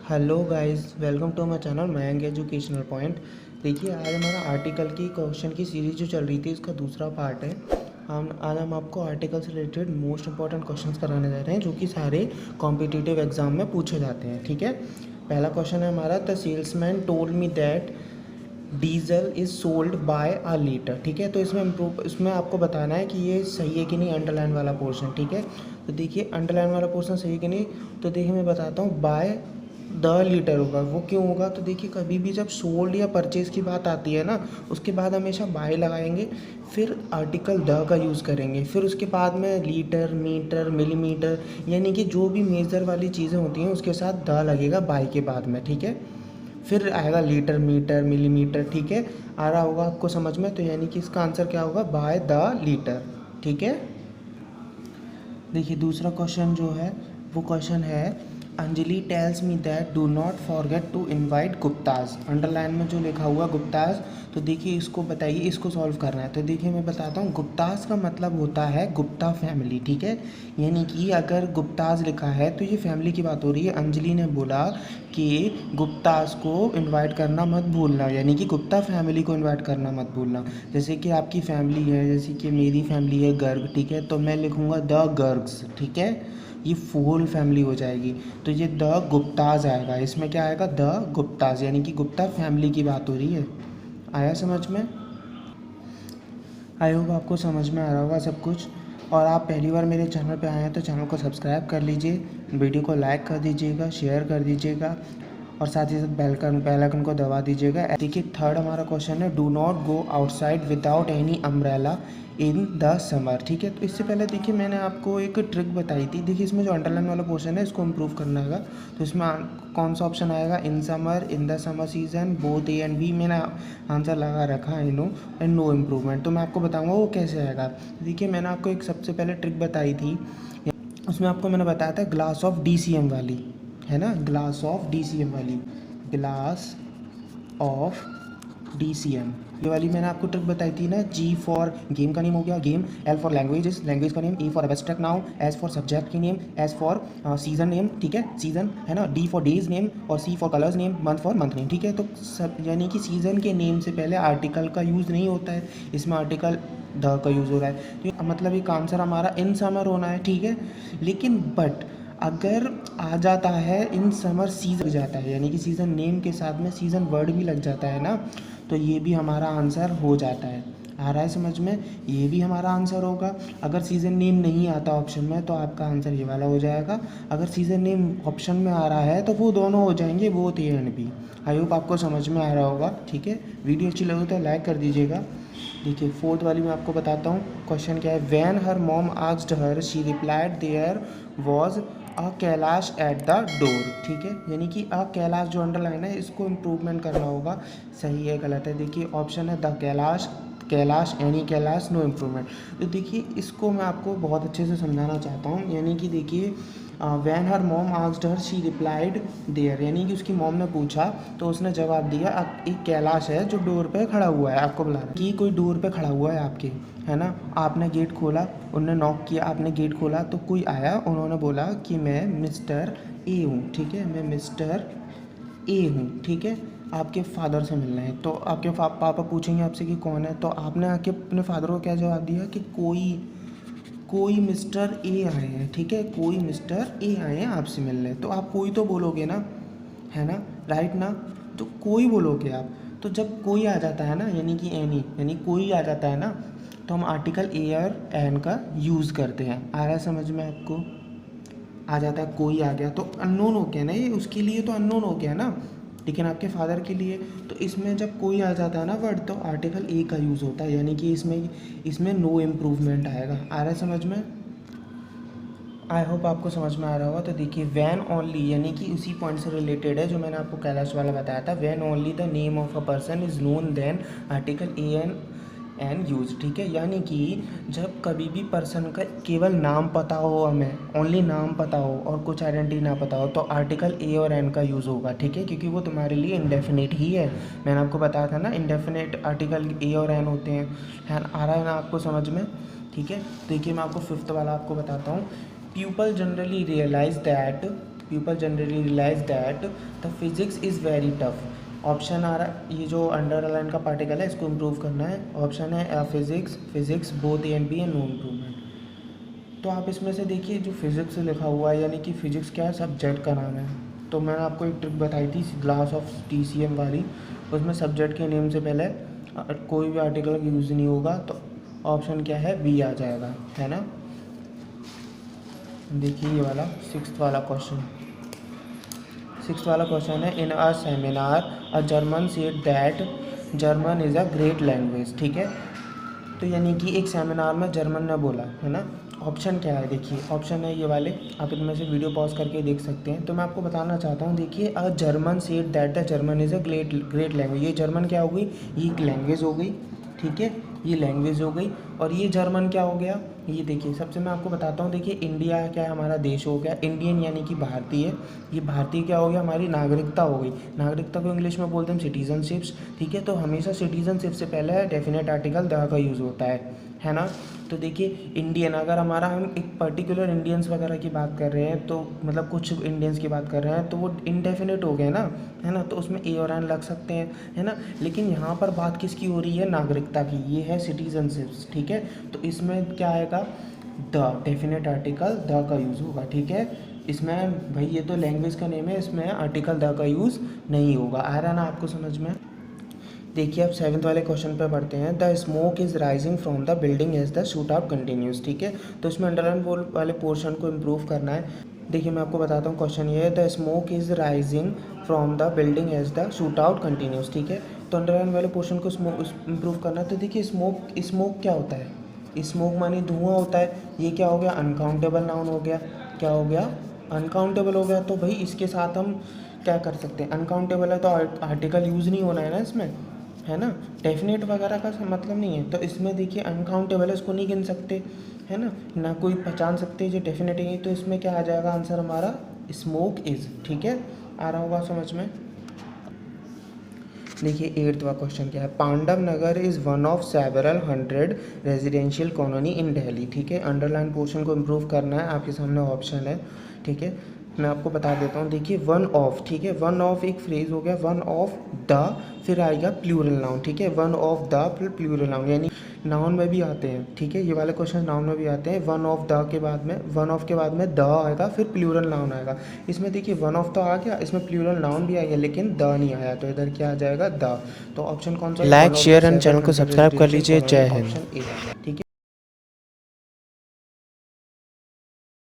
Hello guys, welcome to my channel Mayank educational point. देखिए, आज हमारा आर्टिकल की क्वेश्चन की सीरीज़ जो चल रही थी इसका दूसरा पार्ट है। हम आपको आर्टिकल से रिलेटेड मोस्ट इंपॉर्टेंट क्वेश्चंस कराने जा रहे हैं जो कि सारे कॉम्पिटिटिव एग्जाम में पूछे जाते हैं। ठीक है, पहला क्वेश्चन है हमारा, the salesman told me that diesel is sold by a litre. ठीक है, तो इसमें आपको बताना है कि ये सही है कि नहीं, अंडरलाइन वाला पोर्शन। ठीक है, तो देखिए अंडरलाइन वाला पोर्शन सही है कि नहीं, तो देखिए मैं बताता हूँ, बाय द लीटर होगा। वो क्यों होगा, तो देखिए कभी भी जब सोल्ड या परचेज की बात आती है ना, उसके बाद हमेशा बाय लगाएंगे, फिर आर्टिकल द का यूज़ करेंगे, फिर उसके बाद में लीटर, मीटर, मिलीमीटर, यानी कि जो भी मेज़र वाली चीज़ें होती हैं उसके साथ द लगेगा बाय के बाद में। ठीक है, फिर आएगा लीटर, मीटर, मिलीमीटर। ठीक है, आ रहा होगा आपको समझ में, तो यानी कि इसका आंसर क्या होगा, बाय द लीटर। ठीक है, देखिए दूसरा क्वेश्चन जो है वो क्वेश्चन है, Anjali tells me that do not forget to invite Guptas. Underline में जो लिखा हुआ गुप्ताज, तो देखिए इसको बताइए, इसको सॉल्व करना है। तो देखिए मैं बताता हूँ, गुप्ताज का मतलब होता है गुप्ता फैमिली। ठीक है, यानी कि अगर गुप्ताज लिखा है तो ये फैमिली की बात हो रही है। अंजलि ने बोला कि गुप्ताज को इनवाइट करना मत भूलना, यानी कि गुप्ता फैमिली को इनवाइट करना मत भूलना। जैसे कि आपकी फैमिली है, जैसे कि मेरी फैमिली है गर्ग। ठीक है, तो मैं लिखूँगा द गर्ग्स। ठीक है, ये फुल फैमिली हो जाएगी, तो ये द गुप्ताज आएगा। इसमें क्या आएगा, द गुप्ताज, यानी कि गुप्ता फैमिली की बात हो रही है। आया समझ में? आई होप आपको समझ में आ रहा होगा सब कुछ। और आप पहली बार मेरे चैनल पे आए हैं तो चैनल को सब्सक्राइब कर लीजिए, वीडियो को लाइक कर दीजिएगा, शेयर कर दीजिएगा, और साथ ही साथ बेल आइकन को दबा दीजिएगा। देखिए थर्ड हमारा क्वेश्चन है, do not go outside without any umbrella in the summer. ठीक है, तो इससे पहले देखिए मैंने आपको एक ट्रिक बताई थी। देखिए इसमें जो अंडरलाइन वाला पोर्शन है इसको इम्प्रूव करना है, तो इसमें कौन सा ऑप्शन आएगा, in summer, in the summer season, both A and B. मैंने आंसर लगा रखा है नो एंड नो इम्प्रूवमेंट। तो मैं आपको बताऊंगा वो कैसे आएगा। देखिए मैंने आपको एक सबसे पहले ट्रिक बताई थी, उसमें आपको मैंने बताया था ग्लास ऑफ DCM वाली, है ना, ग्लास ऑफ DCM वाली, ग्लास ऑफ DCM, ये वाली मैंने आपको ट्रिक बताई थी ना। G फॉर गेम का नेम हो गया game, L for languages, language का name, E for abstract noun, S for subject की name, S for season name. ठीक है, सीजन है ना, D फॉर डेज नेम, और C for colours name, month for month name. ठीक है, तो सब यानी कि सीज़न के नेम से पहले आर्टिकल का यूज़ नहीं होता है, इसमें आर्टिकल द का यूज़ हो रहा है। तो मतलब एक आंसर हमारा इन समर होना है। ठीक है, लेकिन बट अगर आ जाता है इन समर सीजन जाता है, यानी कि सीज़न नेम के साथ में सीज़न वर्ड भी लग जाता है ना, तो ये भी हमारा आंसर हो जाता है। आ रहा है समझ में, ये भी हमारा आंसर होगा। अगर सीज़न नेम नहीं आता ऑप्शन में तो आपका आंसर ये वाला हो जाएगा। अगर सीज़न नेम ऑप्शन में आ रहा है तो वो दोनों हो जाएंगे, both A and B. I hope आपको समझ में आ रहा होगा। ठीक है, वीडियो अच्छी लगे तो लाइक कर दीजिएगा। देखिए फोर्थ वाली मैं आपको बताता हूँ, क्वेश्चन क्या है, when her mom asked her she replied there was a Kailash at the door. ठीक है, यानी कि अ कैलाश जो अंडरलाइन है इसको इम्प्रूवमेंट करना होगा, सही है गलत है। देखिए ऑप्शन है the Kailash, Kailash, any Kailash, no improvement. तो देखिए इसको मैं आपको बहुत अच्छे से समझाना चाहता हूँ। यानी कि देखिए when her mom asked her she replied there, यानी कि उसकी मॉम ने पूछा तो उसने जवाब दिया। एक कैलाश है जो डोर पे खड़ा हुआ है, आपको बुला रहा है कि कोई डोर पे खड़ा हुआ है आपके, है ना। आपने गेट खोला, उन्होंने नॉक किया, आपने गेट खोला तो कोई आया, उन्होंने बोला कि मैं मिस्टर ए हूँ। ठीक है, मैं मिस्टर ए हूँ। ठीक है, आपके फादर से मिलना है, तो आपके पापा पूछेंगे आपसे कि कौन है, तो आपने आके अपने फादर को क्या जवाब दिया कि कोई कोई मिस्टर ए आए हैं। ठीक है, कोई मिस्टर ए आए हैं आपसे मिलने, तो आप कोई तो बोलोगे ना, है ना, राइट ना, तो कोई बोलोगे आप। तो जब कोई आ जाता है ना, यानी कि एनी, यानी कोई आ जाता है ना, तो हम आर्टिकल ए और एन का यूज़ करते हैं। आ रहा है समझ में आपको, आ जाता है कोई आ गया तो अननोन हो गया ना, ये उसके लिए तो अननोन हो गया ना, लेकिन आपके फादर के लिए तो इसमें जब कोई आ जाता है ना वर्ड, तो आर्टिकल ए का यूज़ होता है, यानी कि इसमें नो इम्प्रूवमेंट आएगा। आ रहा है समझ में, आई होप आपको समझ में आ रहा होगा। तो देखिए वैन ओनली, यानी कि उसी पॉइंट से रिलेटेड है जो मैंने आपको कैलाश वाला बताया था। When only the name of a person is known then article a an use. ठीक है, यानी कि जब कभी भी पर्सन का केवल नाम पता हो, हमें ओनली नाम पता हो और कुछ आइडेंटिटी ना पता हो, तो आर्टिकल ए और एन का यूज़ होगा। ठीक है, क्योंकि वो तुम्हारे लिए इंडेफिनिट ही है। मैंने आपको बताया था ना, इंडेफिनिट आर्टिकल ए और एन होते हैं। है, आ रहा है ना आपको समझ में। ठीक है, देखिए मैं आपको फिफ्थ वाला आपको बताता हूँ, people generally realise that people generally realise that the physics is very tough. Option आ रहा है, ये जो अंडरलाइन का पार्टिकल है इसको इम्प्रूव करना है। ऑप्शन है physics both A and B and no improvement. तो आप इसमें से देखिए जो फिजिक्स लिखा हुआ है यानी कि फिजिक्स क्या है, सब्जेक्ट का नाम है। तो मैंने आपको एक ट्रिक बताई थी ग्लास ऑफ TCM वाली, उसमें सब्जेक्ट के नेम से पहले कोई भी आर्टिकल का यूज़ नहीं होगा, तो ऑप्शन क्या है, बी आ जाएगा, है ना। देखिए ये वाला सिक्स्थ वाला क्वेश्चन है, in a seminar a German said that German is a great language. ठीक है, तो यानी कि एक सेमिनार में जर्मन ने बोला, है ना। ऑप्शन क्या है, देखिए ऑप्शन है ये वाले, आप इनमें से वीडियो पॉज करके देख सकते हैं। तो मैं आपको बताना चाहता हूँ, देखिए अ German said that the German is a great language. ये जर्मन क्या हो गई, ये एक लैंग्वेज हो गई, ठीक है, ये लैंग्वेज हो गई। और ये जर्मन क्या हो गया, ये देखिए सबसे मैं आपको बताता हूँ। देखिए इंडिया क्या है, हमारा देश हो गया, इंडियन यानी कि भारतीय। ये भारतीय क्या हो गया, हमारी नागरिकता हो गई। नागरिकता को इंग्लिश में बोलते हैं सिटीजनशिप्स, ठीक है। तो हमेशा सिटीजनशिप से पहले डेफिनेट आर्टिकल द का यूज़ होता है ना। तो देखिए इंडियन, अगर हमारा हम एक पर्टिकुलर इंडियंस वगैरह की बात कर रहे हैं, तो मतलब कुछ इंडियंस की बात कर रहे हैं, तो वो इनडेफिनेट हो गए ना, है ना। तो उसमें ए और एन लग सकते हैं, है ना। लेकिन यहाँ पर बात किसकी हो रही है, नागरिकता की, ये है सिटीजनशिप्स, ठीक है। तो इसमें क्या आएगा, द, डेफिनेट आर्टिकल द का यूज़ होगा, ठीक है। इसमें भाई ये तो लैंग्वेज का नेम है, इसमें आर्टिकल द का यूज़ नहीं होगा। आ रहा है ना आपको समझ में। देखिए अब सेवन्थ वाले क्वेश्चन पे पढ़ते हैं। The smoke is rising from the building as the shoot out continuous, ठीक है। तो इसमें अंडरलाइन वाले पोर्शन को इम्प्रूव करना है। देखिए मैं आपको बताता हूँ, क्वेश्चन ये है, the smoke is rising from the building as the shoot out continuous, ठीक है। तो अंडरलाइन वाले पोर्शन को इम्प्रूव करना है। तो देखिए स्मोक क्या होता है, स्मोक मानी धुआं होता है। ये क्या हो गया, अनकाउंटेबल नाउन हो गया, क्या हो गया, अनकाउंटेबल हो गया। तो भाई इसके साथ हम क्या कर सकते हैं, अनकाउंटेबल है तो आर्टिकल यूज़ नहीं होना है ना इसमें, है ना। डेफिनेट वगैरह का मतलब नहीं है। तो इसमें देखिए अनकाउंटेबल है, इसको नहीं गिन सकते, है ना, ना कोई पहचान सकते जो डेफिनेट है। तो इसमें क्या आ जाएगा आंसर हमारा, स्मोक इज़, ठीक है। आ रहा होगा समझ में। देखिए एट्थवा क्वेश्चन क्या है, Pandav Nagar is one of several 100 residential colony in Delhi, ठीक है। अंडरलाइन पोर्शन को इम्प्रूव करना है, आपके सामने ऑप्शन है, ठीक है। मैं आपको बता देता हूँ, देखिए वन ऑफ, ठीक है, वन ऑफ एक फ्रेज हो गया, वन ऑफ द, फिर आएगा प्लूरल नाउन, ठीक है। वन ऑफ द फिर प्लूरल नाउन, यानी नाउन में भी आते हैं, ठीक है। ये वाले क्वेश्चन नाउन में भी आते हैं। वन ऑफ द के बाद में, वन ऑफ के बाद में द आएगा, फिर प्लूरल नाउन आएगा। इसमें देखिए वन ऑफ तो आ गया, इसमें प्लूरल नाउन भी आ गया, लेकिन द नहीं आया, तो इधर क्या आ जाएगा, द। तो ऑप्शन कौन सा, लाइक शेयर एंड चैनल को सब्सक्राइब कर लीजिए। जय हिंद। ऑप्शन ए, ठीक है।